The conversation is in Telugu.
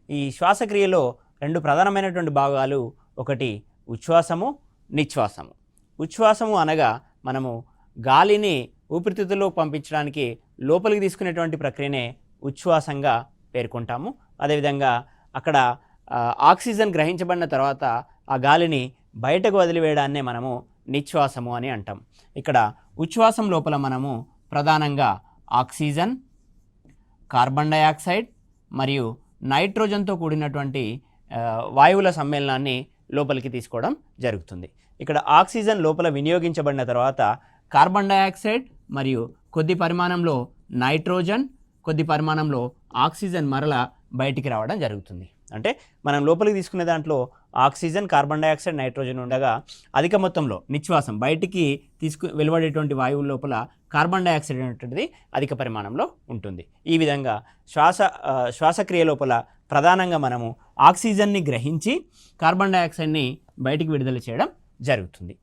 ఈ శ్వాసక్రియలో రెండు ప్రధానమైనటువంటి భాగాలు, ఒకటి ఉచ్ఛ్వాసము, నిశ్వాసము. ఉచ్ఛ్వాసము అనగా మనము గాలిని ఊపిరితిత్తుల్లో పంపించడానికి లోపలికి తీసుకునేటువంటి ప్రక్రియనే ఉచ్ఛ్వాసంగా పేర్కొంటాము. అదేవిధంగా అక్కడ ఆక్సిజన్ గ్రహించబడిన తర్వాత ఆ గాలిని బయటకు వదిలివేయడాన్నే మనము నిశ్వాసము అని అంటాం. ఇక్కడ ఉచ్ఛ్వాసం లోపల మనము ప్రధానంగా ఆక్సిజన్, కార్బన్ డయాక్సైడ్ మరియు నైట్రోజన్తో కూడినటువంటి వాయువుల సమ్మేళనాన్ని లోపలికి తీసుకోవడం జరుగుతుంది. ఇక్కడ ఆక్సిజన్ లోపల వినియోగించబడిన తర్వాత కార్బన్ డయాక్సైడ్ మరియు కొద్ది పరిమాణంలో నైట్రోజన్, కొద్ది పరిమాణంలో ఆక్సిజన్ మరల బయటికి రావడం జరుగుతుంది. అంటే మనం లోపలికి తీసుకునే దాంట్లో ఆక్సిజన్, కార్బన్ డయాక్సైడ్, నైట్రోజన్ ఉండగా అధిక మొత్తంలో నిశ్వాసం బయటికి వెలువడేటువంటి వాయువుల లోపల కార్బన్ డయాక్సైడ్ అనేటువంటిది అధిక పరిమాణంలో ఉంటుంది. ఈ విధంగా శ్వాసక్రియ లోపల ప్రధానంగా మనము ఆక్సిజన్ని గ్రహించి కార్బన్ డయాక్సైడ్ని బయటికి విడుదల చేయడం జరుగుతుంది.